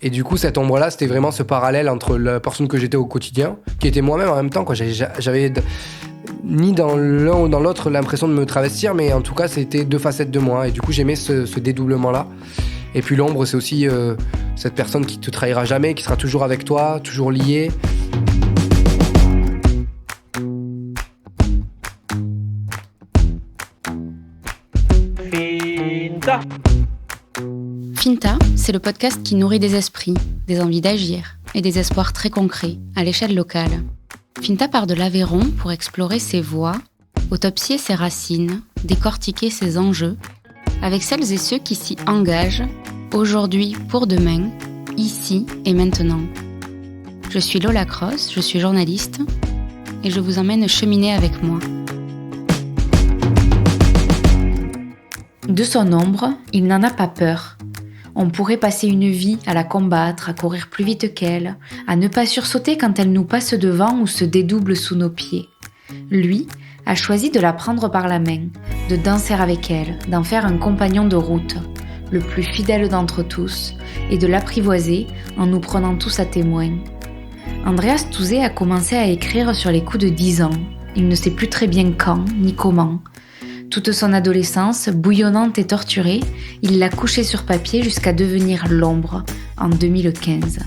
Et du coup, cette ombre-là, c'était vraiment ce parallèle entre la personne que j'étais au quotidien, qui était moi-même en même temps, quoi. J'avais ni dans l'un ou dans l'autre l'impression de me travestir, mais en tout cas, c'était deux facettes de moi. Et du coup, j'aimais ce dédoublement-là. Et puis l'ombre, c'est aussi cette personne qui te trahira jamais, qui sera toujours avec toi, toujours liée. Finta, c'est le podcast qui nourrit des esprits, des envies d'agir et des espoirs très concrets à l'échelle locale. Finta part de l'Aveyron pour explorer ses voies, autopsier ses racines, décortiquer ses enjeux, avec celles et ceux qui s'y engagent, aujourd'hui pour demain, ici et maintenant. Je suis Lola Cross, je suis journaliste, et je vous emmène cheminer avec moi. De son ombre, il n'en a pas peur. On pourrait passer une vie à la combattre, à courir plus vite qu'elle, à ne pas sursauter quand elle nous passe devant ou se dédouble sous nos pieds. Lui a choisi de la prendre par la main, de danser avec elle, d'en faire un compagnon de route, le plus fidèle d'entre tous, et de l'apprivoiser en nous prenant tous à témoin. Andreas Touzé a commencé à écrire sur les coups de 10 ans. Il ne sait plus très bien quand ni comment. Toute son adolescence, bouillonnante et torturée, il l'a couchée sur papier jusqu'à devenir L'Ombre, en 2015.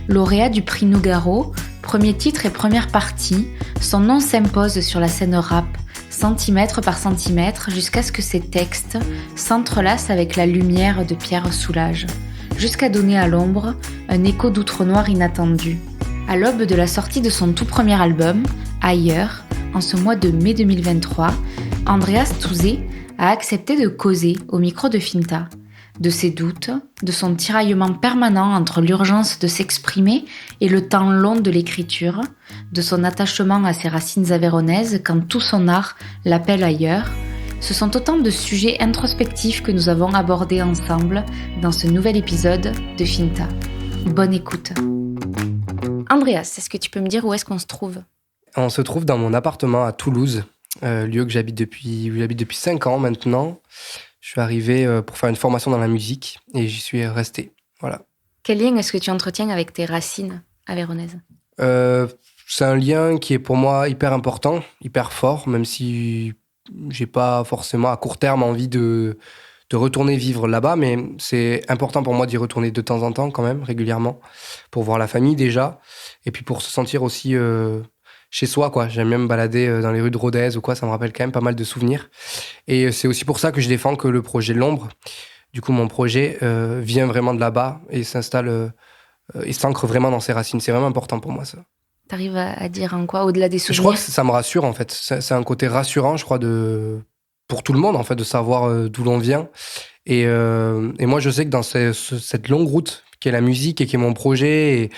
Lauréat du prix Nougaro, premier titre et première partie, son nom s'impose sur la scène rap, centimètre par centimètre, jusqu'à ce que ses textes s'entrelacent avec la lumière de Pierre Soulages, jusqu'à donner à L'Ombre un écho d'outre-noir inattendu. À l'aube de la sortie de son tout premier album, Ailleurs, en ce mois de mai 2023, Andreas Touzé a accepté de causer au micro de Finta, de ses doutes, de son tiraillement permanent entre l'urgence de s'exprimer et le temps long de l'écriture, de son attachement à ses racines aveyronnaises quand tout son art l'appelle ailleurs. Ce sont autant de sujets introspectifs que nous avons abordés ensemble dans ce nouvel épisode de Finta. Bonne écoute. Andreas, est-ce que tu peux me dire où est-ce qu'on se trouve ? On se trouve dans mon appartement à Toulouse, lieu que j'habite depuis 5 ans maintenant. Je suis arrivé pour faire une formation dans la musique et j'y suis resté. Voilà. Quel lien est-ce que tu entretiens avec tes racines aveyronnaises ? C'est un lien qui est pour moi hyper important, hyper fort, même si j'ai pas forcément à court terme envie de retourner vivre là-bas, mais c'est important pour moi d'y retourner de temps en temps quand même, régulièrement, pour voir la famille déjà, et puis pour se sentir aussi chez soi, quoi. J'aime bien me balader dans les rues de Rodez ou quoi, ça me rappelle quand même pas mal de souvenirs. Et c'est aussi pour ça que je défends que le projet de l'ombre, du coup mon projet vient vraiment de là-bas et s'installe et s'ancre vraiment dans ses racines. C'est vraiment important pour moi ça. T'arrives à dire en quoi, au-delà des souvenirs ? Je crois que ça me rassure en fait. C'est un côté rassurant, je crois, pour tout le monde en fait, de savoir d'où l'on vient. Et moi je sais que dans cette longue route qui est la musique et qui est mon projet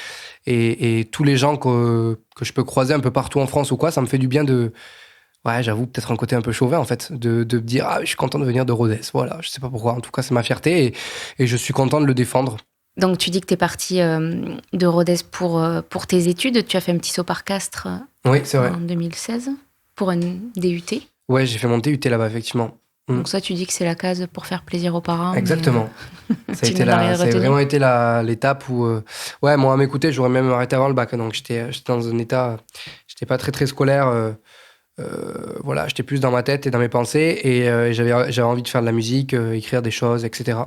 et tous les gens que je peux croiser un peu partout en France ou quoi, ça me fait du bien ouais, j'avoue, peut-être un côté un peu chauvin en fait, de me dire je suis content de venir de Rodez. Voilà, je sais pas pourquoi, en tout cas c'est ma fierté et je suis content de le défendre. Donc tu dis que tu es parti de Rodez pour tes études, tu as fait un petit saut par Castres oui, c'est vrai. En 2016 pour un DUT. Ouais, j'ai fait mon DUT là-bas effectivement. Donc ça, tu dis que c'est la case pour faire plaisir aux parents. Exactement. Ça a vraiment été l'étape où... ouais, moi, à m'écouter, j'aurais même arrêté avant le bac. Donc, j'étais dans un état... J'étais pas très, très scolaire. Voilà, j'étais plus dans ma tête et dans mes pensées. Et j'avais envie de faire de la musique, écrire des choses, etc.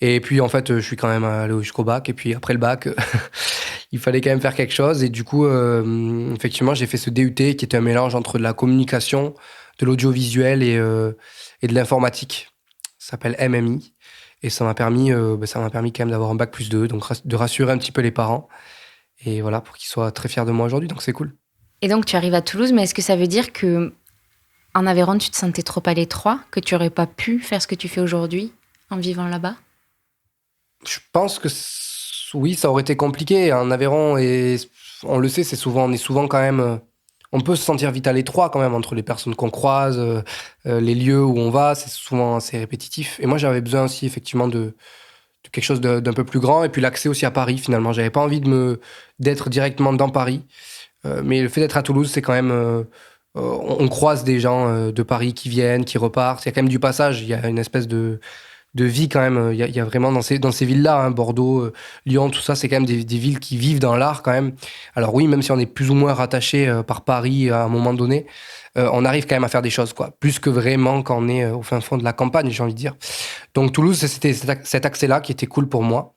Et puis, en fait, je suis quand même allé jusqu'au bac. Et puis, après le bac, il fallait quand même faire quelque chose. Et du coup, effectivement, j'ai fait ce DUT qui était un mélange entre de la communication, de l'audiovisuel et de l'informatique. Ça s'appelle MMI. Et ça m'a permis quand même d'avoir un bac +2, donc de rassurer un petit peu les parents. Et voilà, pour qu'ils soient très fiers de moi aujourd'hui, donc c'est cool. Et donc tu arrives à Toulouse, mais est-ce que ça veut dire que en Aveyron, tu te sentais trop à l'étroit, que tu n'aurais pas pu faire ce que tu fais aujourd'hui en vivant là-bas ? Je pense que oui, ça aurait été compliqué. En Aveyron, et on le sait, on est souvent quand même... on peut se sentir vite à l'étroit quand même entre les personnes qu'on croise, les lieux où on va, c'est souvent assez répétitif. Et moi, j'avais besoin aussi effectivement de quelque chose d'un peu plus grand. Et puis l'accès aussi à Paris, finalement. J'avais pas envie d'être directement dans Paris. Mais le fait d'être à Toulouse, c'est quand même... on croise des gens de Paris qui viennent, qui repartent. Il y a quand même du passage. Il y a une espèce de vie quand même. Il y a vraiment dans ces villes-là, hein, Bordeaux, Lyon, tout ça, c'est quand même des villes qui vivent dans l'art quand même. Alors oui, même si on est plus ou moins rattaché par Paris à un moment donné, on arrive quand même à faire des choses, quoi. Plus que vraiment quand on est au fin fond de la campagne, j'ai envie de dire. Donc Toulouse, c'était cet accès-là qui était cool pour moi.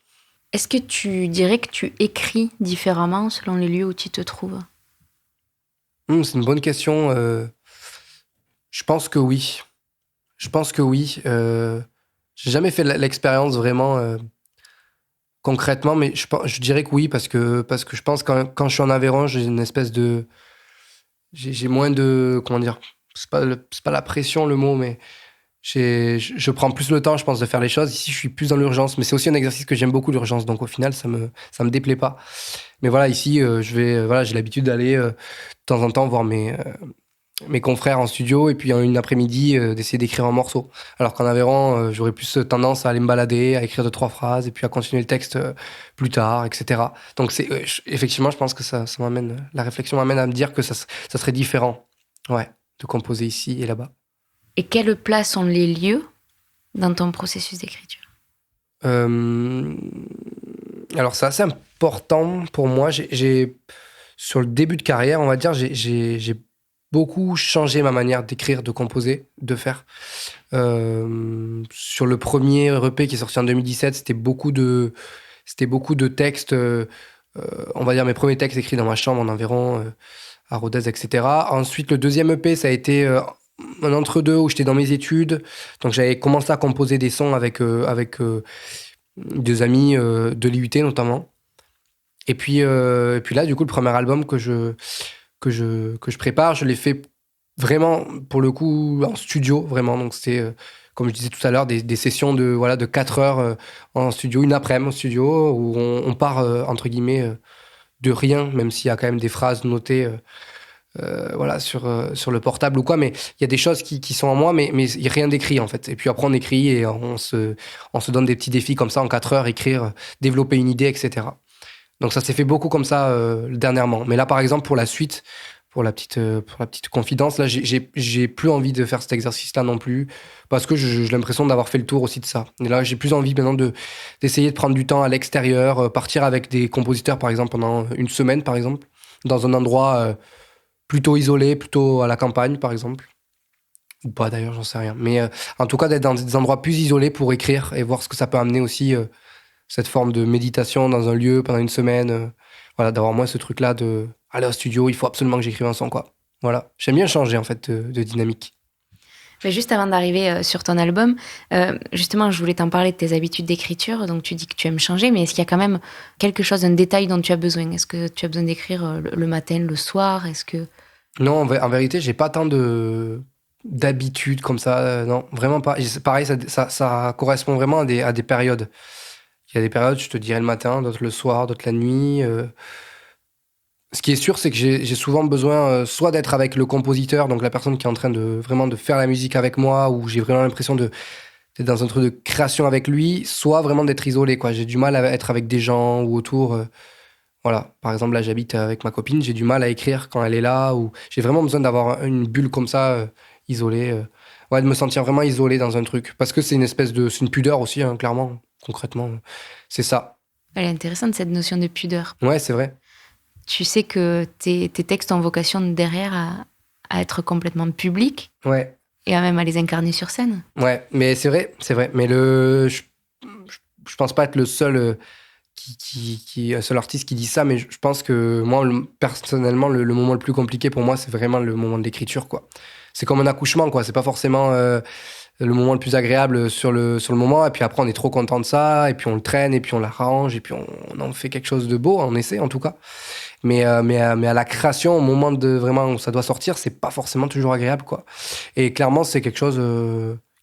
Est-ce que tu dirais que tu écris différemment selon les lieux où tu te trouves ? C'est une bonne question. Je pense que oui. J'ai jamais fait l'expérience vraiment concrètement, mais je dirais que oui, parce que je pense que quand je suis en Aveyron, j'ai une espèce de... J'ai moins de... Comment dire ? C'est pas la pression, le mot, mais je prends plus le temps, je pense, de faire les choses. Ici, je suis plus dans l'urgence, mais c'est aussi un exercice que j'aime beaucoup, l'urgence. Donc, au final, ça me déplaît pas. Mais voilà, ici, j'ai l'habitude d'aller de temps en temps voir mes confrères en studio et puis en une après-midi d'essayer d'écrire un morceau. Alors qu'en Aveyron, j'aurais plus tendance à aller me balader, à écrire 2-3 phrases et puis à continuer le texte plus tard, etc. Donc, effectivement, je pense que ça m'amène, la réflexion m'amène à me dire que ça serait différent, ouais, de composer ici et là-bas. Et quelle place ont les lieux dans ton processus d'écriture ? Alors, c'est assez important pour moi. Sur le début de carrière, on va dire, j'ai beaucoup changé ma manière d'écrire, de composer, de faire. Sur le premier EP qui est sorti en 2017, c'était beaucoup de textes, on va dire mes premiers textes écrits dans ma chambre en Aveyron, à Rodez, etc. Ensuite, le deuxième EP, ça a été un entre-deux où j'étais dans mes études. Donc, j'avais commencé à composer des sons avec des amis de l'IUT notamment. Et puis là, du coup, le premier album que je prépare, je l'ai fait vraiment, pour le coup, en studio, vraiment. Donc, c'était, comme je disais tout à l'heure, des sessions de 4 heures en studio, une après-midi en studio, où on part, entre guillemets, de rien, même s'il y a quand même des phrases notées sur le portable ou quoi. Mais il y a des choses qui sont en moi, mais il n'y a rien d'écrit, en fait. Et puis après, on écrit et on se donne des petits défis comme ça, en 4 heures, écrire, développer une idée, etc. Donc, ça s'est fait beaucoup comme ça dernièrement. Mais là, par exemple, pour la suite, pour la petite confidence, là, j'ai plus envie de faire cet exercice-là non plus, parce que j'ai l'impression d'avoir fait le tour aussi de ça. Et là, j'ai plus envie maintenant d'essayer de prendre du temps à l'extérieur, partir avec des compositeurs, par exemple, pendant une semaine, par exemple, dans un endroit plutôt isolé, plutôt à la campagne, par exemple. Ou pas, d'ailleurs, j'en sais rien. Mais en tout cas, d'être dans des endroits plus isolés pour écrire et voir ce que ça peut amener aussi, cette forme de méditation dans un lieu pendant une semaine. Voilà, d'avoir moins ce truc-là de aller au studio, il faut absolument que j'écrive un son, quoi. Voilà, j'aime bien changer, en fait, de dynamique. Mais juste avant d'arriver sur ton album, justement, je voulais t'en parler de tes habitudes d'écriture. Donc, tu dis que tu aimes changer, mais est-ce qu'il y a quand même quelque chose, un détail dont tu as besoin ? Est-ce que tu as besoin d'écrire le matin, le soir ? Est-ce que... Non, en vérité, j'ai pas tant d'habitudes comme ça. Non, vraiment pas. Pareil, ça correspond vraiment à des périodes. Il y a des périodes, je te dirais le matin, d'autres le soir, d'autres la nuit. Ce qui est sûr, c'est que j'ai souvent besoin soit d'être avec le compositeur, donc la personne qui est en train de faire la musique avec moi, où j'ai vraiment l'impression d'être dans un truc de création avec lui, soit vraiment d'être isolé, quoi. J'ai du mal à être avec des gens ou autour. Voilà. Par exemple, là, j'habite avec ma copine, j'ai du mal à écrire quand elle est là, ou j'ai vraiment besoin d'avoir une bulle comme ça, isolée. Ouais, de me sentir vraiment isolé dans un truc. Parce que c'est c'est une pudeur aussi, hein, clairement, concrètement. C'est ça. Elle est intéressante, cette notion de pudeur. Ouais, c'est vrai. Tu sais que tes textes ont vocation derrière à être complètement publics. Ouais. Et même à les incarner sur scène. Ouais, mais c'est vrai. Mais je pense pas être le seul un seul artiste qui dit ça, mais je pense que moi, personnellement, le moment le plus compliqué pour moi, c'est vraiment le moment de l'écriture, quoi. C'est comme un accouchement, quoi. C'est pas forcément le moment le plus agréable sur le moment, et puis après, on est trop content de ça, et puis on le traîne, et puis on l'arrange, et puis on en fait quelque chose de beau, on essaie en tout cas. Mais à la création, au moment de vraiment où ça doit sortir, c'est pas forcément toujours agréable, quoi. Et clairement, c'est quelque chose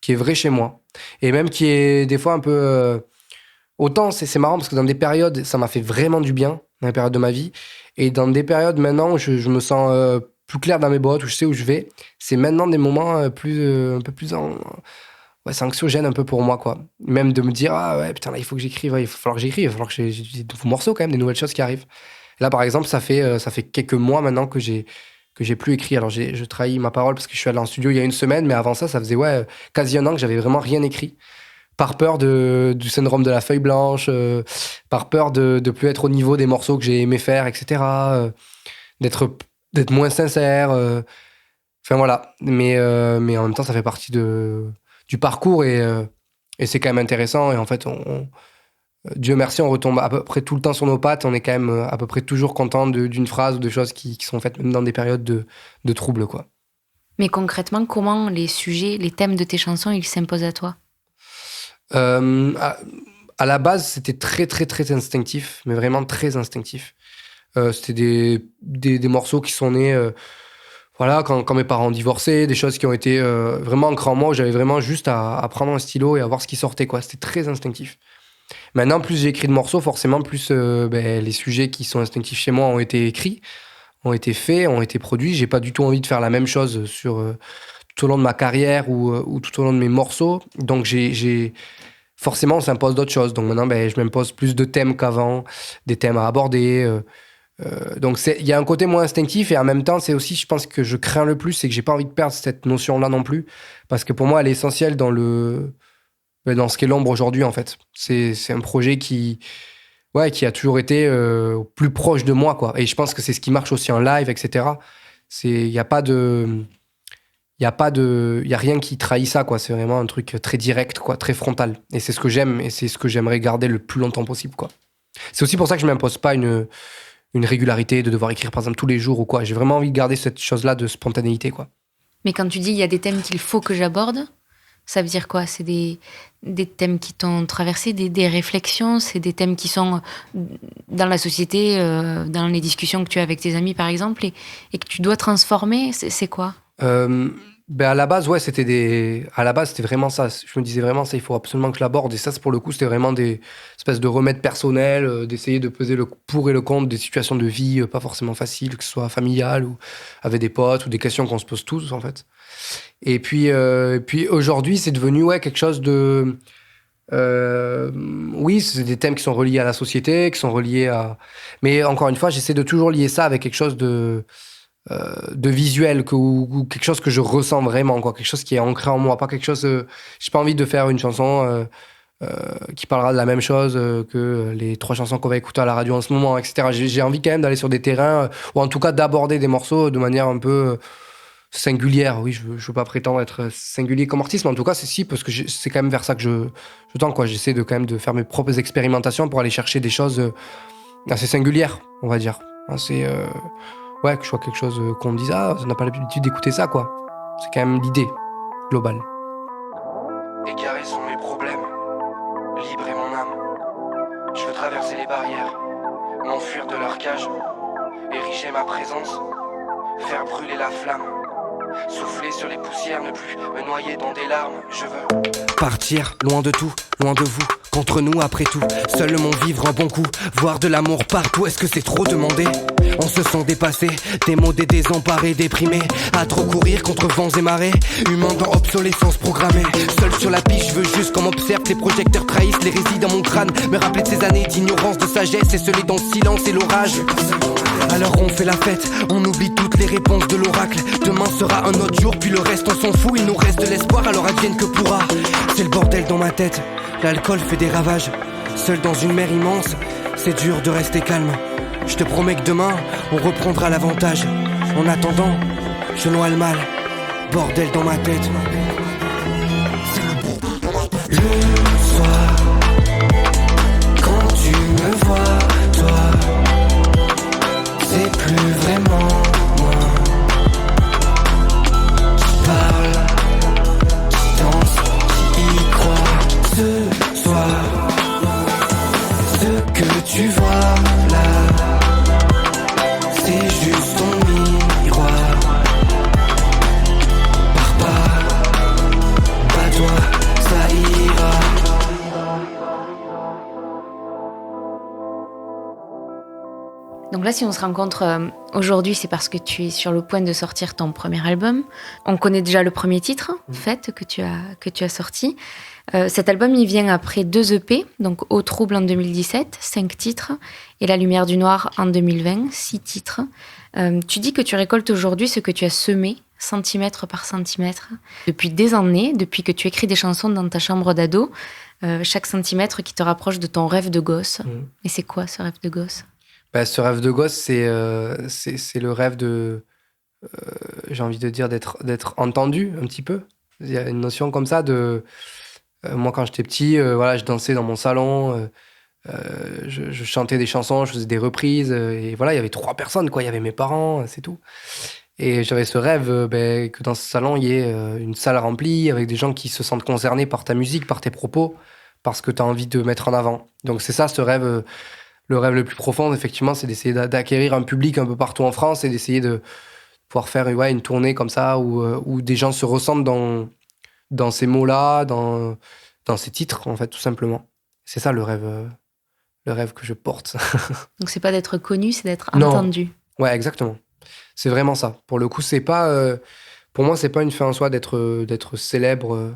qui est vrai chez moi. Et même qui est des fois un peu... autant, c'est marrant parce que dans des périodes, ça m'a fait vraiment du bien, dans les périodes de ma vie. Et dans des périodes maintenant où je me sens plus clair dans mes bottes, où je sais où je vais, c'est maintenant des moments un peu plus ouais, c'est anxiogène un peu pour moi, quoi. Même de me dire, ah ouais, putain, là, il faut que j'écrive, il va falloir que j'écrive, il va falloir que j'ai des nouveaux morceaux quand même, des nouvelles choses qui arrivent. Là, par exemple, ça fait quelques mois maintenant que j'ai plus écrit. Alors, je trahis ma parole parce que je suis allé en studio il y a une semaine, mais avant ça faisait quasi un an que j'avais vraiment rien écrit. par peur du syndrome de la feuille blanche, par peur de plus être au niveau des morceaux que j'ai aimé faire, etc. D'être moins sincère. Enfin voilà. Mais en même temps, ça fait partie du parcours et c'est quand même intéressant. Et en fait, Dieu merci, on retombe à peu près tout le temps sur nos pattes. On est quand même à peu près toujours content d'une phrase ou de choses qui sont faites même dans des périodes de troubles, quoi. Mais concrètement, comment les sujets, les thèmes de tes chansons, ils s'imposent à toi ? À la base, c'était très, très, très instinctif, mais vraiment très instinctif. C'était des morceaux qui sont nés voilà, quand mes parents ont divorcé, des choses qui ont été vraiment ancrées en moi, où j'avais vraiment juste à prendre un stylo et à voir ce qui sortait, quoi. C'était très instinctif. Maintenant, plus j'ai écrit de morceaux, forcément, plus les sujets qui sont instinctifs chez moi ont été écrits, ont été faits, ont été produits. J'ai pas du tout envie de faire la même chose tout au long de ma carrière ou tout au long de mes morceaux. Donc, forcément, on s'impose d'autres choses. Donc maintenant, je m'impose plus de thèmes qu'avant, des thèmes à aborder. Donc il y a un côté moins instinctif et en même temps, c'est aussi, je pense que je crains le plus, c'est que j'ai pas envie de perdre cette notion-là non plus, parce que pour moi, elle est essentielle dans ce qu'est l'ombre aujourd'hui, en fait. C'est un projet qui a toujours été plus proche de moi, quoi. Et je pense que c'est ce qui marche aussi en live, etc. Il y a rien qui trahit ça, quoi. C'est vraiment un truc très direct, quoi, très frontal. Et c'est ce que j'aime et c'est ce que j'aimerais garder le plus longtemps possible, quoi. C'est aussi pour ça que je m'impose pas une régularité de devoir écrire par exemple tous les jours ou quoi. J'ai vraiment envie de garder cette chose-là de spontanéité, quoi. Mais quand tu dis il y a des thèmes qu'il faut que j'aborde, ça veut dire quoi ? C'est des thèmes qui t'ont traversé, des réflexions, c'est des thèmes qui sont dans la société, dans les discussions que tu as avec tes amis par exemple, et que tu dois transformer, c'est quoi ? À la base, c'était vraiment ça. Je me disais vraiment ça, il faut absolument que je l'aborde. Et ça, pour le coup, c'était vraiment des espèces de remèdes personnels, d'essayer de peser le pour et le contre des situations de vie pas forcément faciles, que ce soit familiales ou avec des potes ou des questions qu'on se pose tous, en fait. Et puis aujourd'hui, c'est devenu quelque chose de... oui, c'est des thèmes qui sont reliés à la société, qui sont reliés à... Mais encore une fois, j'essaie de toujours lier ça avec quelque chose de visuel ou quelque chose que je ressens vraiment, quoi, quelque chose qui est ancré en moi, pas quelque chose j'ai pas envie de faire une chanson qui parlera de la même chose que les 3 chansons qu'on va écouter à la radio en ce moment, etc. J'ai envie quand même d'aller sur des terrains ou en tout cas d'aborder des morceaux de manière un peu singulière. Oui, je veux pas prétendre être singulier comme artiste, mais en tout cas c'est parce que c'est quand même vers ça que je tends, quoi. J'essaie quand même de faire mes propres expérimentations pour aller chercher des choses assez singulières, on va dire, assez que je vois quelque chose qu'on me dise, on n'a pas l'habitude d'écouter ça, quoi. C'est quand même l'idée globale. Égarés sont mes problèmes, libre est mon âme. Je veux traverser les barrières, m'enfuir de leur cage, ériger ma présence, faire brûler la flamme, souffler sur les poussières, ne plus me noyer dans des larmes. Je veux partir, loin de tout, loin de vous. Contre nous après tout, seul mon vivre un bon coup. Voir de l'amour partout, est-ce que c'est trop demandé ? On se sent dépassés, démodés, désemparés, déprimés. À trop courir contre vents et marées, humains dans obsolescence programmée. Seul sur la piste, je veux juste qu'on m'observe. Ces projecteurs trahissent les récits dans mon crâne. Me rappeler de ces années d'ignorance, de sagesse, et sceller dans le silence et l'orage. Alors on fait la fête, on oublie toutes les réponses de l'oracle. Demain sera un autre jour, puis le reste on s'en fout. Il nous reste de l'espoir, alors advienne que pourra. C'est le bordel dans ma tête, l'alcool fait des ravages. Seul dans une mer immense, c'est dur de rester calme. Je te promets que demain, on reprendra l'avantage. En attendant, je noie le mal, bordel dans ma tête. Le soir, quand tu me vois, toi, c'est plus vraiment moi. Qui parle, qui danse, qui y croit. Ce soir, ce que tu vois là, c'est juste ton miroir. Pars pas toi, ça ira. Donc là, si on se rencontre aujourd'hui, c'est parce que tu es sur le point de sortir ton premier album. On connaît déjà le premier titre, Fête, que tu as sorti. Cet album, il vient après 2 EP, donc Au Trouble en 2017, 5 titres, et La Lumière du Noir en 2020, 6 titres. Tu dis que tu récoltes aujourd'hui ce que tu as semé, centimètre par centimètre, depuis des années, depuis que tu écris des chansons dans ta chambre d'ado. chaque centimètre qui te rapproche de ton rêve de gosse. Et c'est quoi ce rêve de gosse ? Ce rêve de gosse, c'est le rêve de, j'ai envie de dire, d'être entendu un petit peu. Il y a une notion comme ça de... moi, quand j'étais petit, je dansais dans mon salon, je chantais des chansons, je faisais des reprises, et voilà, il y avait 3 personnes, quoi. Il y avait mes parents, c'est tout. Et j'avais ce rêve que dans ce salon, il y ait une salle remplie avec des gens qui se sentent concernés par ta musique, par tes propos, parce que tu as envie de mettre en avant. Donc c'est ça, ce rêve... le rêve le plus profond, effectivement, c'est d'essayer d'acquérir un public un peu partout en France et d'essayer de pouvoir faire une tournée comme ça où des gens se ressentent dans ces mots-là, dans ces titres, en fait, tout simplement. C'est ça le rêve que je porte. Donc, c'est pas d'être connu, c'est d'être entendu. Non. Ouais, exactement. C'est vraiment ça. Pour le coup, c'est pas... pour moi, c'est pas une fin en soi d'être célèbre.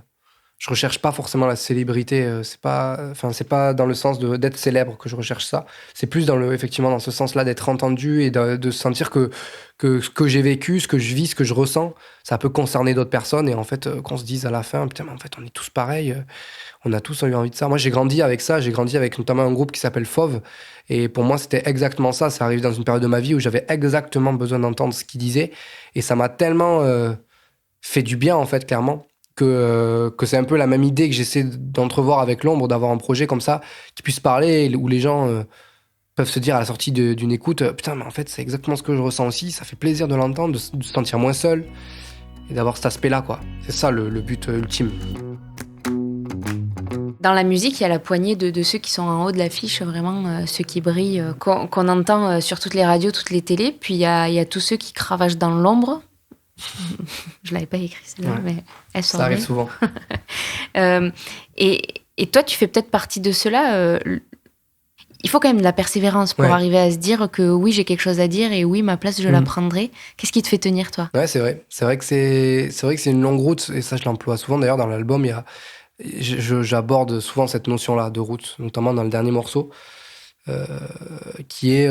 Je recherche pas forcément la célébrité. C'est pas dans le sens d'être célèbre que je recherche ça. C'est plus effectivement dans ce sens-là d'être entendu et de sentir que ce que j'ai vécu, ce que je vis, ce que je ressens, ça peut concerner d'autres personnes et en fait qu'on se dise à la fin, putain, mais en fait on est tous pareils. On a tous eu envie de ça. Moi, j'ai grandi avec ça. J'ai grandi avec notamment un groupe qui s'appelle Fauve. Et pour moi, c'était exactement ça. Ça arrive dans une période de ma vie où j'avais exactement besoin d'entendre ce qu'il disait. Et ça m'a tellement fait du bien, en fait, clairement, que c'est un peu la même idée que j'essaie d'entrevoir avec l'ombre, d'avoir un projet comme ça qui puisse parler, où les gens peuvent se dire à la sortie d'une écoute, putain, mais en fait, c'est exactement ce que je ressens aussi. Ça fait plaisir de l'entendre, de se sentir moins seul et d'avoir cet aspect-là, quoi. C'est ça le but ultime. Dans la musique, il y a la poignée de ceux qui sont en haut de l'affiche, vraiment ceux qui brillent, qu'on entend sur toutes les radios, toutes les télés. Puis il y a tous ceux qui cravachent dans l'ombre. Je l'avais pas écrit celle-là, mais elles sont ça arrive souvent. Et toi, tu fais peut-être partie de ceux-là. Il faut quand même de la persévérance pour arriver à se dire que oui, j'ai quelque chose à dire et oui, ma place, je la prendrai. Qu'est-ce qui te fait tenir, toi ? Ouais, c'est vrai. C'est vrai que c'est une longue route et ça, je l'emploie souvent. D'ailleurs, dans l'album, j'aborde souvent cette notion-là de route, notamment dans le dernier morceau, qui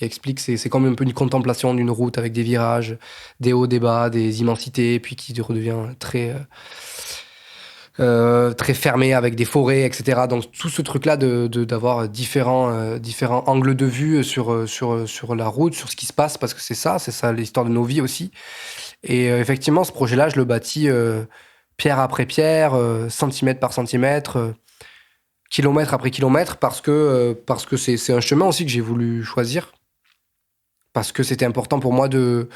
explique, c'est comme un peu une contemplation d'une route avec des virages, des hauts, des bas, des immensités, puis qui redevient très fermé avec des forêts, etc. Donc tout ce truc-là d'avoir différents angles de vue sur la route, sur ce qui se passe, parce que c'est ça l'histoire de nos vies aussi. Et effectivement, ce projet-là, je le bâtis pierre après pierre, centimètre par centimètre, kilomètre après kilomètre, parce que c'est un chemin aussi que j'ai voulu choisir, parce que c'était important pour moi de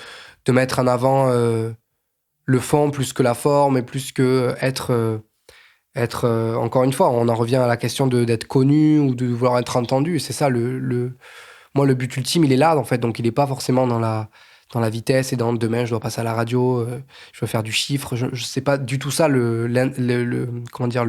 mettre en avant le fond plus que la forme et plus que être encore une fois, on en revient à la question d'être connu ou de vouloir être entendu. C'est ça, moi, le but ultime, il est là, en fait. Donc, il n'est pas forcément dans la vitesse et dans demain, je dois passer à la radio, je dois faire du chiffre. Je sais pas du tout ça, comment dire,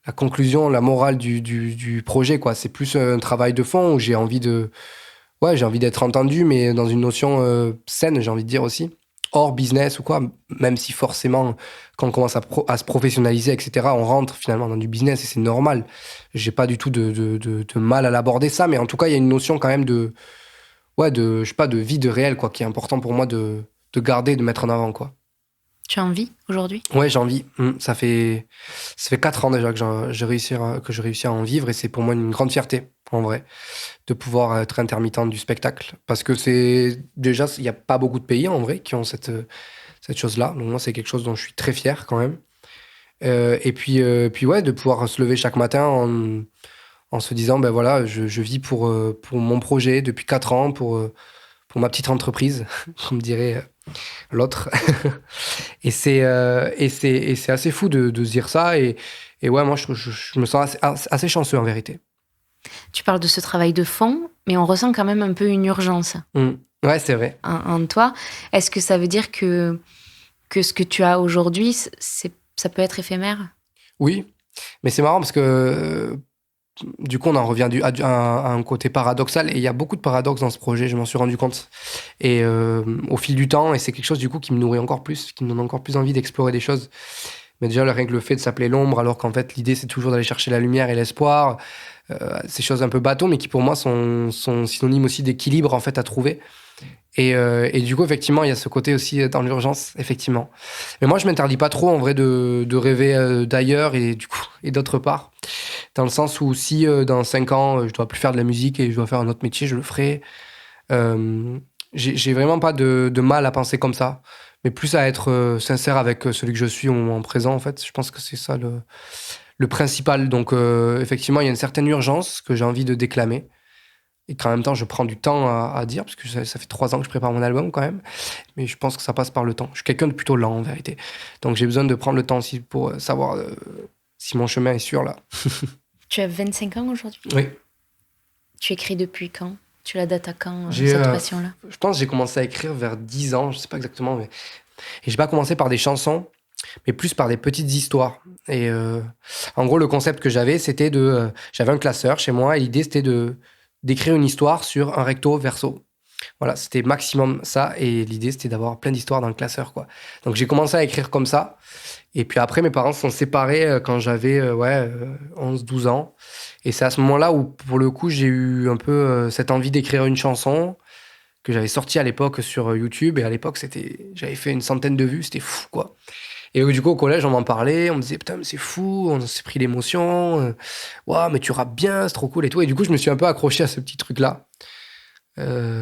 la conclusion, la morale du projet, quoi. C'est plus un travail de fond où j'ai envie d'être entendu, mais dans une notion saine, j'ai envie de dire aussi. Hors business ou quoi, même si forcément, quand on commence à se professionnaliser, etc., on rentre finalement dans du business et c'est normal. J'ai pas du tout de mal à l'aborder ça, mais en tout cas, il y a une notion quand même de vie, de réel, quoi, qui est important pour moi de garder, de mettre en avant, quoi. Tu as envie aujourd'hui ? Ouais, j'ai envie. Ça fait 4 ans déjà que j'ai réussi à en vivre et c'est pour moi une grande fierté, en vrai, de pouvoir être intermittent du spectacle. Parce que il n'y a pas beaucoup de pays, en vrai, qui ont cette chose-là. Donc moi, c'est quelque chose dont je suis très fier, quand même. Et puis, de pouvoir se lever chaque matin en se disant, ben voilà, je vis pour mon projet depuis 4 ans, pour ma petite entreprise, comme dirait l'autre. Et c'est assez fou de se dire ça. Et ouais, moi, je me sens assez chanceux, en vérité. Tu parles de ce travail de fond, mais on ressent quand même un peu une urgence. Ouais, c'est vrai. En toi. Est-ce que ça veut dire que ce que tu as aujourd'hui, ça peut être éphémère ? Oui, mais c'est marrant parce que du coup, on en revient à un côté paradoxal. Et il y a beaucoup de paradoxes dans ce projet, je m'en suis rendu compte. Et au fil du temps, et c'est quelque chose du coup qui me nourrit encore plus, qui me donne encore plus envie d'explorer des choses. Mais déjà, rien que le fait de s'appeler l'ombre, alors qu'en fait, l'idée, c'est toujours d'aller chercher la lumière et l'espoir. ces choses un peu bateaux, mais qui pour moi sont synonymes aussi d'équilibre en fait à trouver. Et du coup, effectivement, il y a ce côté aussi dans l'urgence, effectivement. Mais moi, je m'interdis pas trop, en vrai, de rêver d'ailleurs et d'autre part. Dans le sens où si dans 5 ans, je dois plus faire de la musique et je dois faire un autre métier, je le ferai. J'ai vraiment pas de mal à penser comme ça, mais plus à être sincère avec celui que je suis au moment présent, en fait. Je pense que c'est ça le principal. Donc, effectivement, il y a une certaine urgence que j'ai envie de déclamer. Et qu'en même temps, je prends du temps à dire, parce que ça fait 3 ans que je prépare mon album quand même. Mais je pense que ça passe par le temps. Je suis quelqu'un de plutôt lent, en vérité. Donc j'ai besoin de prendre le temps aussi pour savoir si mon chemin est sûr, là. Tu as 25 ans aujourd'hui ? Oui. Tu écris depuis quand ? Tu la dates à quand, cette passion-là ? Je pense que j'ai commencé à écrire vers 10 ans, je sais pas exactement. Mais... Et j'ai pas commencé par des chansons, mais plus par des petites histoires. Et en gros, le concept que j'avais, c'était j'avais un classeur chez moi, et l'idée, c'était d'écrire une histoire sur un recto verso. Voilà, c'était maximum ça, et l'idée, c'était d'avoir plein d'histoires dans le classeur, quoi. Donc j'ai commencé à écrire comme ça, et puis après, mes parents se sont séparés quand j'avais 11-12 ans, et c'est à ce moment-là où, pour le coup, j'ai eu un peu cette envie d'écrire une chanson que j'avais sortie à l'époque sur YouTube, et à l'époque, j'avais fait 100 de vues, c'était fou, quoi. Et du coup, au collège, on m'en parlait, on me disait, putain, mais c'est fou, on s'est pris l'émotion, waouh, mais tu rappes bien, c'est trop cool et tout. Et du coup, je me suis un peu accroché à ce petit truc-là.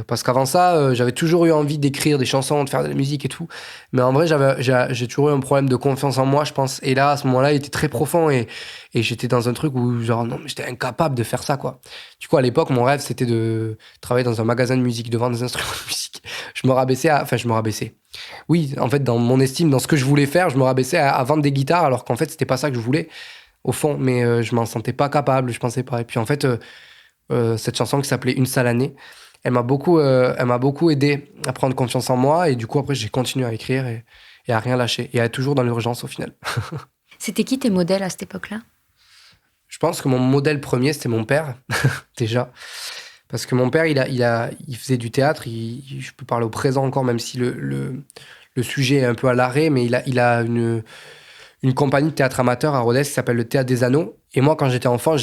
Parce qu'avant ça, j'avais toujours eu envie d'écrire des chansons, de faire de la musique et tout. Mais en vrai, j'ai toujours eu un problème de confiance en moi, je pense. Et là, à ce moment-là, il était très profond et j'étais dans un truc où, genre, non, mais j'étais incapable de faire ça, quoi. Du coup, à l'époque, mon rêve, c'était de travailler dans un magasin de musique, de vendre des instruments de musique. Je me rabaissais. Oui, en fait, dans mon estime, dans ce que je voulais faire, je me rabaissais à vendre des guitares, alors qu'en fait, c'était pas ça que je voulais, au fond. Mais je m'en sentais pas capable, je pensais pas. Et puis, en fait, cette chanson qui s'appelait Une sale année, elle m'a beaucoup aidé à prendre confiance en moi. Et du coup, après, j'ai continué à écrire et à rien lâcher. Et à être toujours dans l'urgence, au final. C'était qui tes modèles à cette époque-là ? Je pense que mon modèle premier, c'était mon père, déjà. Parce que mon père, il faisait du théâtre. Je peux parler au présent encore, même si le sujet est un peu à l'arrêt. Mais il a une compagnie de théâtre amateur à Rodez qui s'appelle le Théâtre des Anneaux. Et moi, quand j'étais enfant,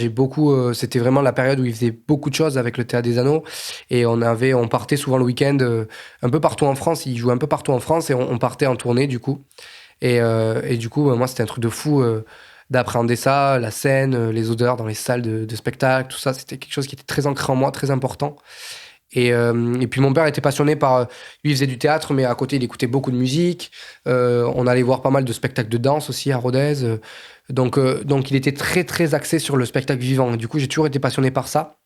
c'était vraiment la période où il faisait beaucoup de choses avec le Théâtre des Anneaux. Et on partait souvent le week-end un peu partout en France. Il jouait un peu partout en France et on partait en tournée, du coup. Et du coup, moi, c'était un truc de fou d'appréhender ça, la scène, les odeurs dans les salles de spectacle, tout ça. C'était quelque chose qui était très ancré en moi, très important. Et puis mon père était passionné lui, il faisait du théâtre, mais à côté, il écoutait beaucoup de musique. On allait voir pas mal de spectacles de danse aussi à Rodez. Donc il était très, très axé sur le spectacle vivant. Et du coup, j'ai toujours été passionné par ça.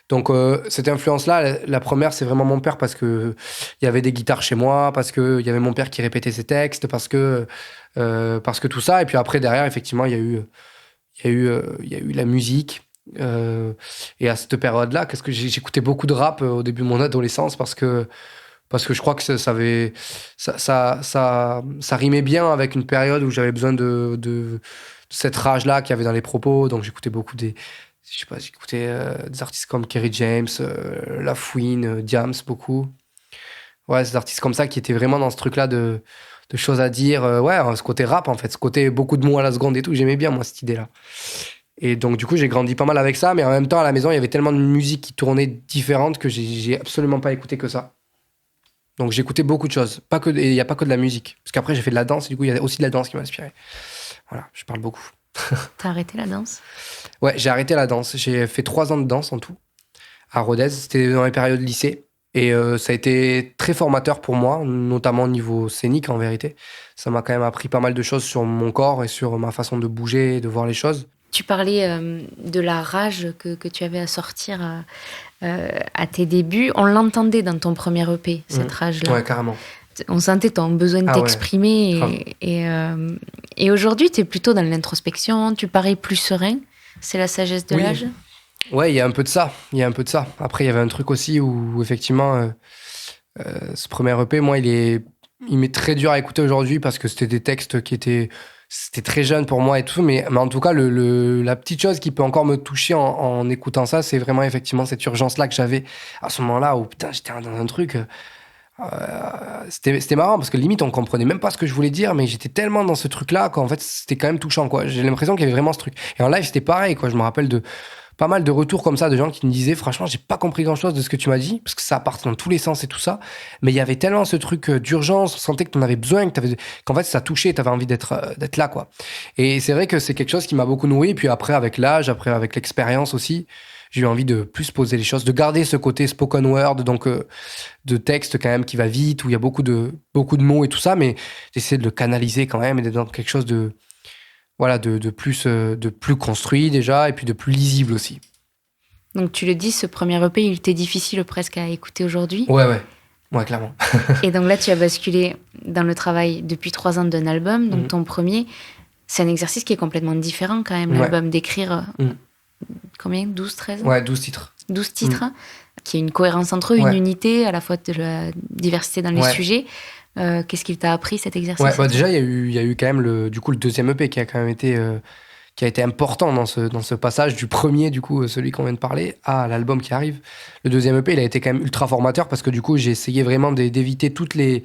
Donc, cette influence-là, la première, c'est vraiment mon père, parce que il y avait des guitares chez moi, parce que il y avait mon père qui répétait ses textes, parce que tout ça. Et puis après, derrière, effectivement, il y a eu la musique. Et à cette période-là, j'écoutais beaucoup de rap au début de mon adolescence, parce que je crois que ça rimait bien avec une période où j'avais besoin de cette rage-là qu'il y avait dans les propos. Donc j'écoutais beaucoup j'écoutais des artistes comme Kerry James, La Fouine, Diams, beaucoup. Ouais, ces artistes comme ça qui étaient vraiment dans ce truc-là de choses à dire. Ce côté rap, en fait, ce côté beaucoup de mots à la seconde et tout. J'aimais bien, moi, cette idée-là. Et donc, du coup, j'ai grandi pas mal avec ça, mais en même temps, à la maison, il y avait tellement de musique qui tournait différente que j'ai absolument pas écouté que ça. Donc, j'écoutais beaucoup de choses. Et il n'y a pas que de la musique. Parce qu'après, j'ai fait de la danse, et du coup, il y a aussi de la danse qui m'a inspiré. Voilà, je parle beaucoup. T'as arrêté la danse ? Ouais, j'ai arrêté la danse. J'ai fait 3 ans de danse en tout, à Rodez. C'était dans les périodes lycée. Et ça a été très formateur pour moi, notamment au niveau scénique, en vérité. Ça m'a quand même appris pas mal de choses sur mon corps et sur ma façon de bouger et de voir les choses. Tu parlais de la rage que tu avais à sortir à tes débuts. On l'entendait dans ton premier EP, cette rage-là. Ouais, carrément. On sentait ton besoin de t'exprimer. Ouais. Et aujourd'hui, tu es plutôt dans l'introspection, tu parais plus serein. C'est la sagesse de l'âge ? Ouais, il y a un peu de ça. Après, il y avait un truc aussi où effectivement, ce premier EP, moi, il m'est très dur à écouter aujourd'hui, parce que c'était des textes c'était très jeune pour moi et tout, mais en tout cas, la petite chose qui peut encore me toucher en écoutant ça, c'est vraiment effectivement cette urgence-là que j'avais à ce moment-là, où putain, j'étais dans un truc... c'était marrant, parce que limite, on comprenait même pas ce que je voulais dire, mais j'étais tellement dans ce truc-là qu'en fait, c'était quand même touchant, quoi. J'ai l'impression qu'il y avait vraiment ce truc. Et en live, c'était pareil, quoi. Je me rappelle de pas mal de retours comme ça de gens qui me disaient franchement j'ai pas compris grand chose de ce que tu m'as dit parce que ça part dans tous les sens et tout ça, mais il y avait tellement ce truc d'urgence, on sentait que t'en avais besoin, qu'en fait ça touchait, t'avais envie d'être là quoi. Et c'est vrai que c'est quelque chose qui m'a beaucoup nourri. Et puis après avec l'âge, après avec l'expérience aussi, j'ai eu envie de plus poser les choses, de garder ce côté spoken word, donc de texte quand même qui va vite, où il y a beaucoup de mots et tout ça, mais d'essayer de le canaliser quand même et d'être dans quelque chose de plus construit déjà, et puis de plus lisible aussi. Donc tu le dis, ce premier EP, il était difficile presque à écouter aujourd'hui. Ouais, clairement. Et donc là, tu as basculé dans le travail depuis 3 ans d'un album, donc ton premier. C'est un exercice qui est complètement différent quand même, l'album, d'écrire combien 12, 13 Ouais, 12 titres. 12 titres, qui est une cohérence entre eux, une unité, à la fois de la diversité dans les sujets. Qu'est-ce qu'il t'a appris, cet exercice? Déjà, il y a eu quand même le deuxième EP qui a quand même été, qui a été important dans ce passage du premier, du coup, celui qu'on vient de parler, à l'album qui arrive. Le deuxième EP, il a été quand même ultra formateur parce que du coup, j'ai essayé vraiment d'éviter toutes les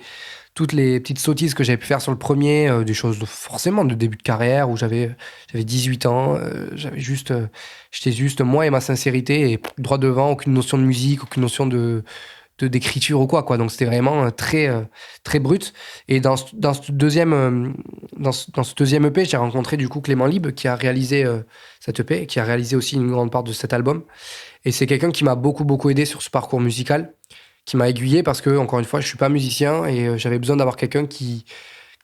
petites sottises que j'avais pu faire sur le premier, des choses forcément de début de carrière où j'avais 18 ans, j'étais juste moi et ma sincérité et droit devant, aucune notion de musique, aucune notion d'écriture ou quoi. Donc c'était vraiment très très brut. Et dans ce deuxième EP, j'ai rencontré du coup Clément Libre qui a réalisé cette EP et qui a réalisé aussi une grande part de cet album. Et c'est quelqu'un qui m'a beaucoup aidé sur ce parcours musical, qui m'a aiguillé parce que, encore une fois, je suis pas musicien et j'avais besoin d'avoir quelqu'un qui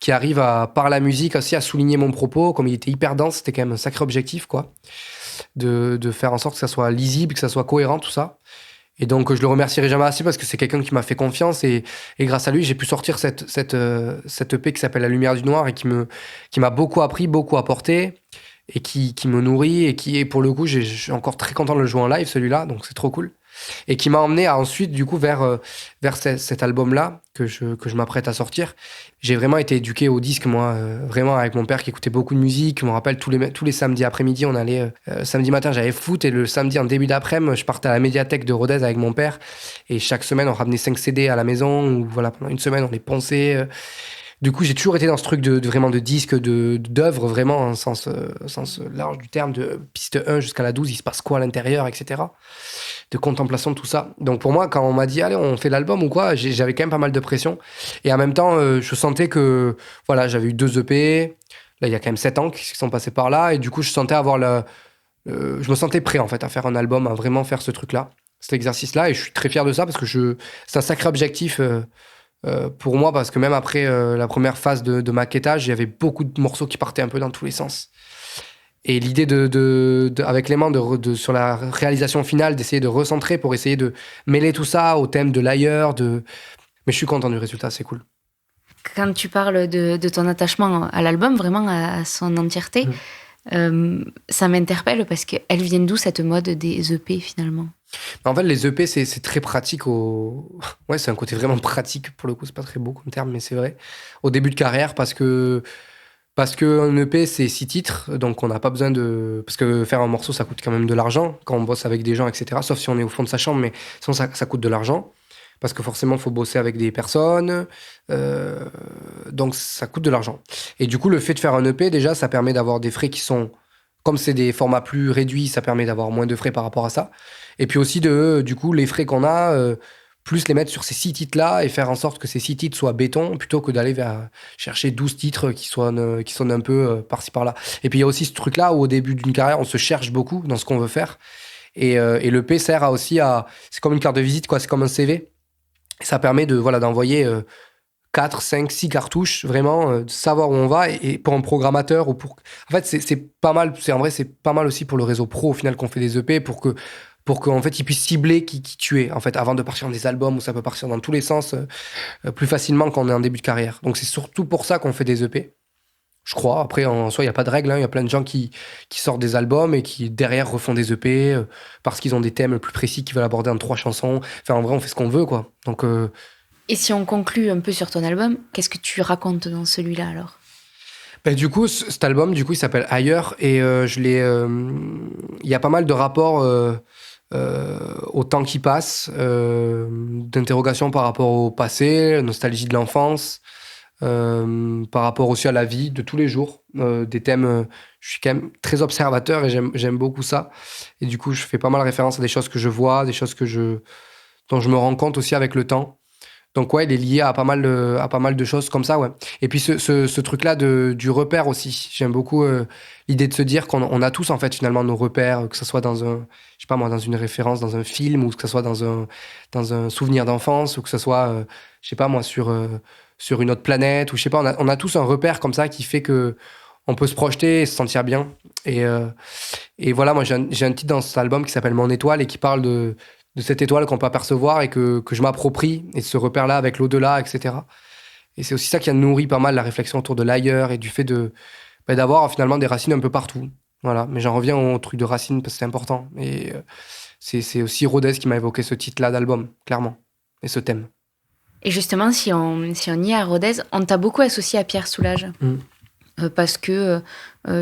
arrive par la musique aussi à souligner mon propos. Comme il était hyper dense, c'était quand même un sacré objectif, quoi. De faire en sorte que ça soit lisible, que ça soit cohérent, tout ça. Et donc, je le remercierai jamais assez parce que c'est quelqu'un qui m'a fait confiance et grâce à lui, j'ai pu sortir cette EP qui s'appelle La Lumière du Noir et qui m'a beaucoup appris, beaucoup apporté et qui me nourrit et qui est, pour le coup, je suis encore très content de le jouer en live, celui-là, donc c'est trop cool. Et qui m'a emmené ensuite, du coup, vers cet album-là que je m'apprête à sortir. J'ai vraiment été éduqué au disque, moi, vraiment avec mon père qui écoutait beaucoup de musique. Je me rappelle, tous les samedis après-midi, on allait... samedi matin, j'avais foot et le samedi, en début d'après-midi, je partais à la médiathèque de Rodez avec mon père. Et chaque semaine, on ramenait 5 CD à la maison. Ou voilà, pendant une semaine, on les ponçait. Du coup, j'ai toujours été dans ce truc vraiment de disque, d'œuvre, vraiment, en sens large du terme, de piste 1 jusqu'à la 12, il se passe quoi à l'intérieur, etc. De contemplation de tout ça. Donc pour moi, quand on m'a dit, allez, on fait l'album ou quoi, j'avais quand même pas mal de pression. Et en même temps, je sentais que, voilà, j'avais eu 2 EP. Là, il y a quand même 7 ans qui sont passés par là. Et du coup, je sentais je me sentais prêt, en fait, à faire un album, à vraiment faire ce truc-là, cet exercice-là. Et je suis très fier de ça parce que c'est un sacré objectif pour moi, parce que même après la première phase de maquettage, il y avait beaucoup de morceaux qui partaient un peu dans tous les sens. Et l'idée avec Clément, sur la réalisation finale, d'essayer de recentrer pour essayer de mêler tout ça au thème de l'ailleurs. Mais je suis content du résultat, c'est cool. Quand tu parles de ton attachement à l'album, vraiment à son entièreté, ça m'interpelle parce qu'elle vient d'où cette mode des EP finalement? En fait, les EP, c'est très pratique. Ouais, c'est un côté vraiment pratique, pour le coup, c'est pas très beau comme terme, mais c'est vrai. Au début de carrière, parce qu'un EP, c'est 6 titres, donc on n'a pas besoin de... Parce que faire un morceau, ça coûte quand même de l'argent, quand on bosse avec des gens, etc. Sauf si on est au fond de sa chambre, mais sinon, ça coûte de l'argent. Parce que forcément, il faut bosser avec des personnes. Donc, ça coûte de l'argent. Et du coup, le fait de faire un EP, déjà, ça permet d'avoir des frais qui sont... Comme c'est des formats plus réduits, ça permet d'avoir moins de frais par rapport à ça. Et puis aussi, du coup, les frais qu'on a... plus les mettre sur ces 6 titres-là et faire en sorte que ces 6 titres soient béton plutôt que d'aller chercher 12 titres qui sonnent un peu par-ci par-là. Et puis il y a aussi ce truc-là où au début d'une carrière, on se cherche beaucoup dans ce qu'on veut faire. Et le P sert c'est comme une carte de visite, quoi. C'est comme un CV. Et ça permet d'envoyer 4, 5, 6 cartouches, vraiment, de savoir où on va. Et pour un programmateur ou pour... En fait, c'est pas mal. En vrai, c'est pas mal aussi pour le réseau pro, au final, qu'on fait des EP pour qu'en fait, ils puissent cibler qui tu es, en fait, avant de partir dans des albums où ça peut partir dans tous les sens plus facilement quand on est en début de carrière. Donc, c'est surtout pour ça qu'on fait des EP, je crois. Après, en soi, il n'y a pas de règle. Il y a plein de gens qui sortent des albums et qui, derrière, refont des EP parce qu'ils ont des thèmes plus précis qu'ils veulent aborder en 3 chansons. Enfin, en vrai, on fait ce qu'on veut, quoi. Donc... Et si on conclut un peu sur ton album, qu'est-ce que tu racontes dans celui-là, alors ? Du coup, cet album, du coup, il s'appelle Ailleurs et il y a pas mal de rapports... au temps qui passe, d'interrogations par rapport au passé, nostalgie de l'enfance, par rapport aussi à la vie de tous les jours, des thèmes. Je suis quand même très observateur et j'aime beaucoup ça. Et du coup, je fais pas mal référence à des choses que je vois, des choses dont je me rends compte aussi avec le temps. Donc ouais, il est lié à pas mal de choses comme ça, ouais. Et puis ce truc-là du repère aussi. J'aime beaucoup l'idée de se dire qu'on a tous en fait finalement nos repères, que ce soit je sais pas moi, dans une référence, dans un film, ou que ce soit dans un souvenir d'enfance, ou que ce soit, je sais pas moi, sur une autre planète, ou je sais pas, on a tous un repère comme ça qui fait que on peut se projeter et se sentir bien. Et voilà, moi j'ai un titre dans cet album qui s'appelle Mon étoile et qui parle de cette étoile qu'on peut apercevoir et que je m'approprie, et de ce repère-là avec l'au-delà, etc. Et c'est aussi ça qui a nourri pas mal la réflexion autour de l'ailleurs et du fait d'avoir finalement des racines un peu partout. Voilà, mais j'en reviens au truc de racines parce que c'est important. Et c'est aussi Rodez qui m'a évoqué ce titre-là d'album, clairement, et ce thème. Et justement, si on y est à Rodez, on t'a beaucoup associé à Pierre Soulages. Parce que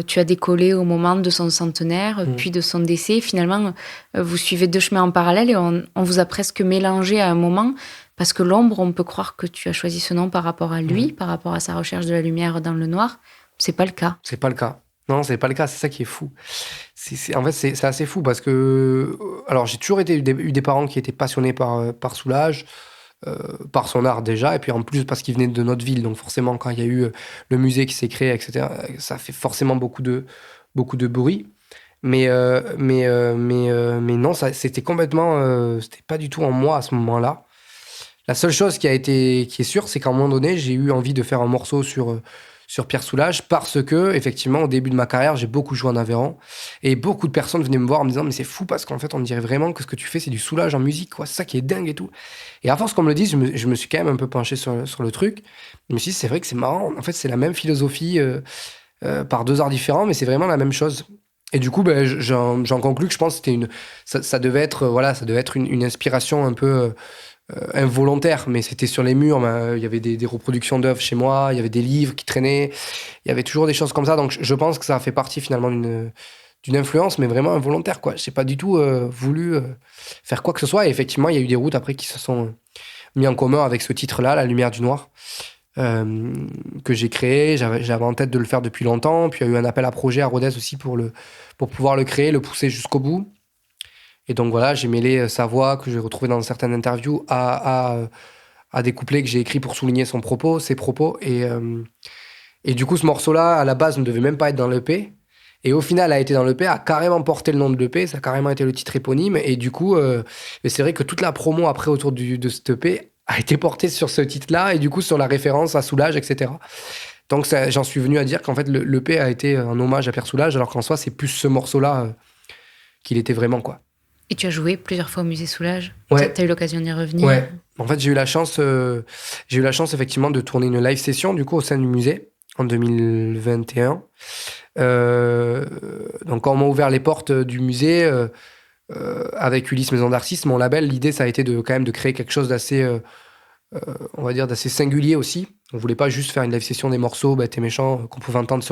tu as décollé au moment de son centenaire, puis de son décès. Finalement, vous suivez deux chemins en parallèle et on vous a presque mélangé à un moment, parce que l'ombre, on peut croire que tu as choisi ce nom par rapport à lui, par rapport à sa recherche de la lumière dans le noir. C'est pas le cas. C'est pas le cas. Non, c'est pas le cas, c'est ça qui est fou. En fait, c'est assez fou parce que... Alors, j'ai toujours eu des parents qui étaient passionnés par Soulages, par son art déjà, et puis en plus parce qu'il venait de notre ville. Donc forcément, quand il y a eu le musée qui s'est créé, etc., ça fait forcément beaucoup de bruit. Mais non, c'était complètement... c'était pas du tout en moi à ce moment-là. La seule chose qui est sûre, c'est qu'à un moment donné, j'ai eu envie de faire un morceau sur Pierre Soulages parce que, effectivement, au début de ma carrière, j'ai beaucoup joué en Aveyron et beaucoup de personnes venaient me voir en me disant mais c'est fou parce qu'en fait, on dirait vraiment que ce que tu fais, c'est du Soulages en musique, quoi. C'est ça qui est dingue et tout. Et à force qu'on me le dise, je me suis quand même un peu penché sur le truc. Je me suis dit, c'est vrai que c'est marrant. En fait, c'est la même philosophie par deux arts différents, mais c'est vraiment la même chose. Et du coup, ben, j'en conclus que je pense que ça devait être, ça devait être une inspiration un peu involontaire, mais c'était sur les murs. Il y avait des reproductions d'œuvres chez moi, il y avait des livres qui traînaient, il y avait toujours des choses comme ça. Donc je pense que ça a fait partie finalement d'une influence, mais vraiment involontaire, quoi. J'ai pas du tout voulu faire quoi que ce soit. Et effectivement, il y a eu des routes après qui se sont mis en commun avec ce titre-là, La Lumière du Noir, que j'ai créé. J'avais en tête de le faire depuis longtemps. Puis il y a eu un appel à projet à Rodez aussi pour pouvoir le créer, le pousser jusqu'au bout. Et donc voilà, j'ai mêlé sa voix que j'ai retrouvée dans certaines interviews à des couplets que j'ai écrits pour souligner ses propos. Et du coup, ce morceau-là, à la base, ne devait même pas être dans l'EP. Et au final, a été dans l'EP, a carrément porté le nom de l'EP, ça a carrément été le titre éponyme. Et du coup, c'est vrai que toute la promo après autour de cet EP a été portée sur ce titre-là et du coup sur la référence à Soulage, etc. Donc j'en suis venu à dire qu'en fait, l'EP a été un hommage à Pierre Soulage, alors qu'en soi, c'est plus ce morceau-là qu'il était vraiment, quoi. Et tu as joué plusieurs fois au musée Soulages. Ouais. Tu as eu l'occasion d'y revenir. Ouais. En fait, j'ai eu la chance effectivement de tourner une live session du coup au sein du musée en 2021. Donc quand on m'a ouvert les portes du musée avec Ulysse Maison d'Artistes, mon label, l'idée ça a été quand même de créer quelque chose d'assez, on va dire d'assez singulier aussi. On voulait pas juste faire une live session des morceaux bêtes et méchants qu'on pouvait entendre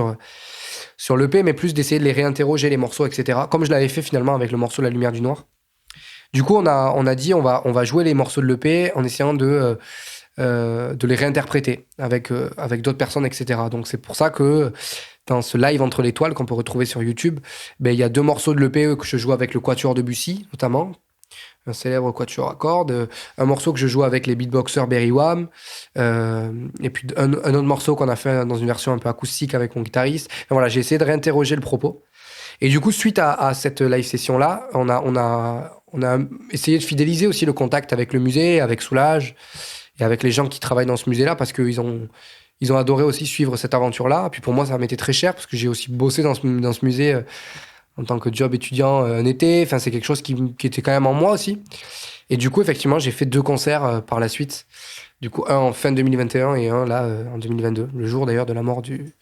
sur l'EP, mais plus d'essayer de les réinterroger, les morceaux, etc. Comme je l'avais fait finalement avec le morceau La Lumière du Noir. Du coup, on a dit on va jouer les morceaux de l'EP en essayant de les réinterpréter avec d'autres personnes, etc. Donc c'est pour ça que dans ce live Entre les Toiles qu'on peut retrouver sur YouTube, il y a 2 morceaux de l'EP que je joue avec le Quatuor de Bussy, notamment, un célèbre quatuor à cordes, un morceau que je joue avec les beatboxers Berry Wham, et puis un autre morceau qu'on a fait dans une version un peu acoustique avec mon guitariste. Et voilà, j'ai essayé de réinterroger le propos. Et du coup, suite à cette live session-là, on a essayé de fidéliser aussi le contact avec le musée, avec Soulage, et avec les gens qui travaillent dans ce musée-là, parce qu'ils ont adoré aussi suivre cette aventure-là. Puis pour moi, ça m'était très cher, parce que j'ai aussi bossé dans ce musée en tant que job étudiant un été. Enfin, c'est quelque chose qui était quand même en moi aussi. Et du coup, effectivement, j'ai fait 2 concerts par la suite. Du coup, un en fin 2021 et un là en 2022, le jour d'ailleurs de la mort du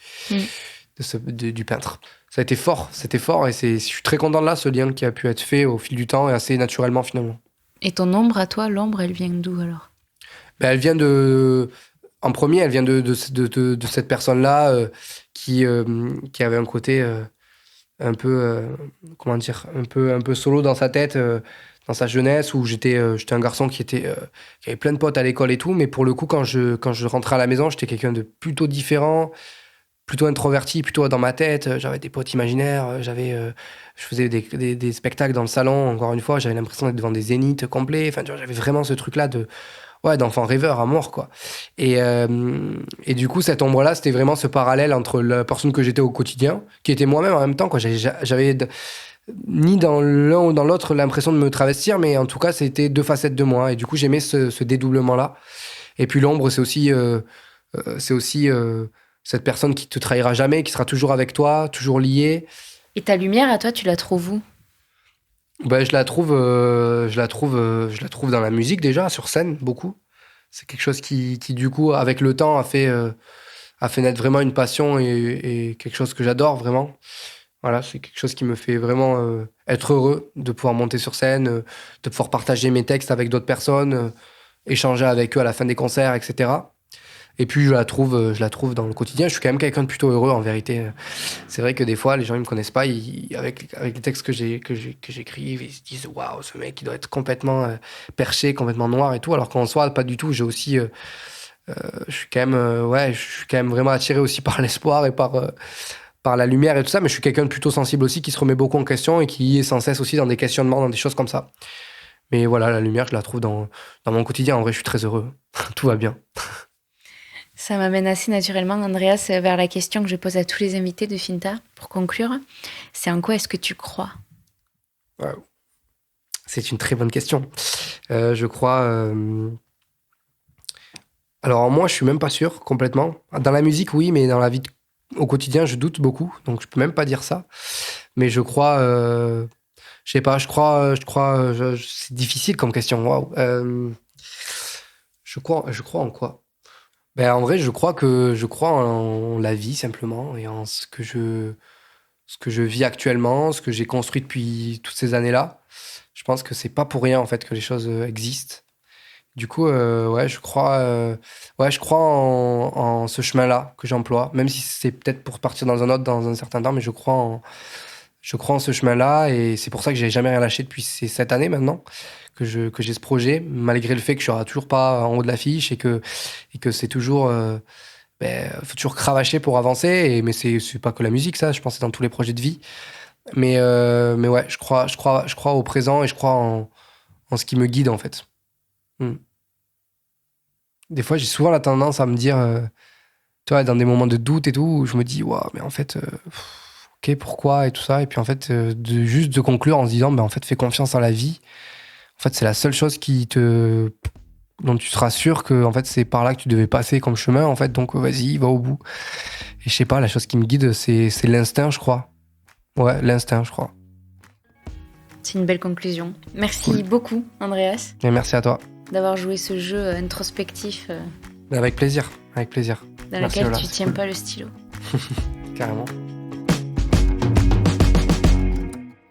peintre. Ça a été fort, c'était fort, et je suis très content de là, ce lien qui a pu être fait au fil du temps et assez naturellement finalement. Et ton ombre à toi, l'ombre, elle vient d'où alors ? Elle vient en premier, elle vient de cette personne-là qui avait un côté un peu, comment dire, un peu solo dans sa tête, dans sa jeunesse, où j'étais un garçon qui avait plein de potes à l'école et tout, mais pour le coup, quand je rentrais à la maison, j'étais quelqu'un de plutôt différent, plutôt introverti, plutôt dans ma tête. J'avais des potes imaginaires, je faisais des spectacles dans le salon. Encore une fois, j'avais l'impression d'être devant des zéniths complets. Enfin, tu vois, j'avais vraiment ce truc-là d'enfant rêveur à mort, quoi. Et du coup, cette ombre-là, c'était vraiment ce parallèle entre la personne que j'étais au quotidien, qui était moi-même en même temps, quoi. J'avais ni dans l'un ou dans l'autre l'impression de me travestir, mais en tout cas, c'était deux facettes de moi. Et du coup, j'aimais ce dédoublement-là. Et puis l'ombre, c'est aussi cette personne qui te trahira jamais, qui sera toujours avec toi, toujours liée. Et ta lumière, à toi, tu la trouves où ? Je la trouve dans la musique déjà, sur scène, beaucoup. C'est quelque chose qui du coup, avec le temps, a fait naître vraiment une passion et quelque chose que j'adore vraiment. Voilà, c'est quelque chose qui me fait vraiment être heureux de pouvoir monter sur scène, de pouvoir partager mes textes avec d'autres personnes, échanger avec eux à la fin des concerts, etc. Et puis je la trouve dans le quotidien. Je suis quand même quelqu'un de plutôt heureux en vérité. C'est vrai que des fois les gens ils me connaissent pas, avec les textes que j'écris, ils se disent waouh, ce mec il doit être complètement perché, complètement noir et tout. Alors qu'en soi pas du tout. J'ai aussi je suis quand même vraiment attiré aussi par l'espoir et par la lumière et tout ça. Mais je suis quelqu'un de plutôt sensible aussi, qui se remet beaucoup en question et qui est sans cesse aussi dans des questionnements, dans des choses comme ça. Mais voilà, la lumière je la trouve dans mon quotidien. En vrai je suis très heureux. Tout va bien. Ça m'amène assez naturellement, Andreas, vers la question que je pose à tous les invités de Finta, pour conclure. C'est en quoi est-ce que tu crois ? C'est une très bonne question. Je crois... Alors moi, je suis même pas sûr, complètement. Dans la musique, oui, mais dans la vie au quotidien, je doute beaucoup. Donc, je peux même pas dire ça. Mais je crois... Je sais pas, c'est difficile comme question. Waouh. Je crois en quoi ? En vrai, je crois en la vie, simplement, et en ce que je vis actuellement, ce que j'ai construit depuis toutes ces années-là. Je pense que c'est pas pour rien, en fait, que les choses existent. Du coup, je crois en ce chemin-là que j'emploie, même si c'est peut-être pour partir dans un autre dans un certain temps, mais je crois en ce chemin-là, et c'est pour ça que j'ai jamais rien lâché depuis ces 7 années maintenant, que j'ai ce projet, malgré le fait que je serai toujours pas en haut de l'affiche et que c'est toujours faut toujours cravacher pour avancer. Mais c'est pas que la musique, ça, je pense que c'est dans tous les projets de vie. Mais ouais, je crois au présent et je crois en ce qui me guide, en fait. Des fois, j'ai souvent la tendance à me dire, tu vois, dans des moments de doute et tout, où je me dis, waouh, mais en fait, ok, pourquoi et tout ça. Et puis en fait, juste de conclure en se disant, en fait, fais confiance en la vie. En fait, c'est la seule chose dont tu seras sûr que en fait, c'est par là que tu devais passer comme chemin, en fait. Donc, vas-y, va au bout. Et je sais pas, la chose qui me guide, c'est l'instinct, je crois. Ouais, l'instinct, je crois. C'est une belle conclusion. Merci beaucoup, Andreas. Et merci à toi. D'avoir joué ce jeu introspectif. Avec plaisir, avec plaisir. Dans lequel tu tiens pas le stylo. Carrément.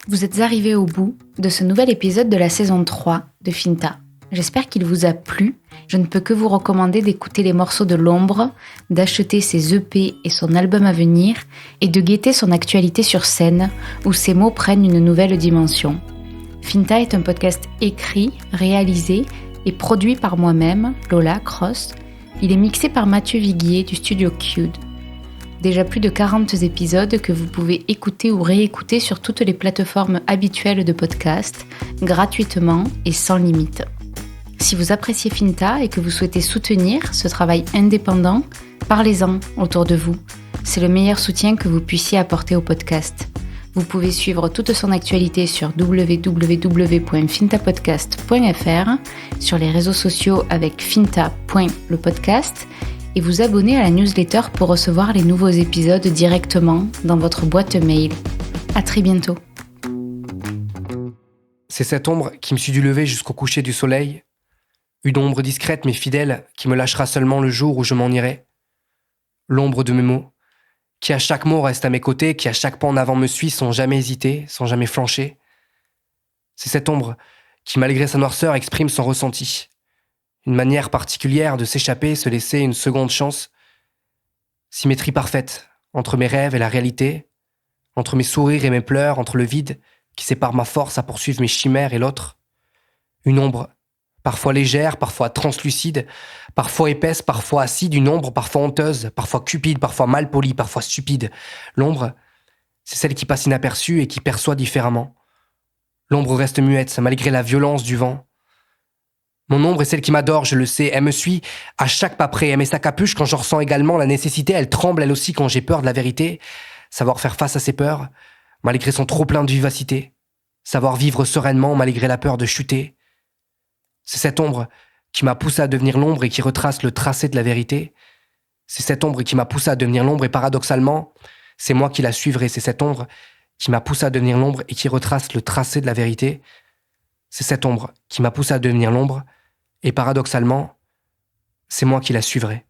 Vous êtes arrivés au bout de ce nouvel épisode de la saison 3 de Finta. J'espère qu'il vous a plu. Je ne peux que vous recommander d'écouter les morceaux de l'ombre, d'acheter ses EP et son album à venir, et de guetter son actualité sur scène, où ses mots prennent une nouvelle dimension. Finta est un podcast écrit, réalisé et produit par moi-même, Lola Cross. Il est mixé par Mathieu Viguier du studio Cued. Déjà plus de 40 épisodes que vous pouvez écouter ou réécouter sur toutes les plateformes habituelles de podcast, gratuitement et sans limite. Si vous appréciez Finta et que vous souhaitez soutenir ce travail indépendant, parlez-en autour de vous. C'est le meilleur soutien que vous puissiez apporter au podcast. Vous pouvez suivre toute son actualité sur www.fintapodcast.fr, sur les réseaux sociaux avec finta.lepodcast, et vous abonner à la newsletter pour recevoir les nouveaux épisodes directement dans votre boîte mail. À très bientôt. C'est cette ombre qui me suit du lever jusqu'au coucher du soleil, une ombre discrète mais fidèle qui me lâchera seulement le jour où je m'en irai. L'ombre de mes mots, qui à chaque mot reste à mes côtés, qui à chaque pas en avant me suit sans jamais hésiter, sans jamais flancher. C'est cette ombre qui, malgré sa noirceur, exprime son ressenti. Une manière particulière de s'échapper, se laisser une seconde chance. Symétrie parfaite entre mes rêves et la réalité, entre mes sourires et mes pleurs, entre le vide qui sépare ma force à poursuivre mes chimères et l'autre. Une ombre, parfois légère, parfois translucide, parfois épaisse, parfois acide, une ombre parfois honteuse, parfois cupide, parfois mal polie, parfois stupide. L'ombre, c'est celle qui passe inaperçue et qui perçoit différemment. L'ombre reste muette, malgré la violence du vent. Mon ombre est celle qui m'adore, je le sais, elle me suit à chaque pas près, elle met sa capuche quand j'en ressens également la nécessité, elle tremble elle aussi quand j'ai peur de la vérité, savoir faire face à ses peurs, malgré son trop-plein de vivacité, savoir vivre sereinement malgré la peur de chuter. C'est cette ombre qui m'a poussé à devenir l'ombre et qui retrace le tracé de la vérité. C'est cette ombre qui m'a poussé à devenir l'ombre et paradoxalement, c'est moi qui la suivrai. C'est cette ombre qui m'a poussé à devenir l'ombre et qui retrace le tracé de la vérité. C'est cette ombre qui m'a poussé à devenir l'ombre et paradoxalement, c'est moi qui la suivrai.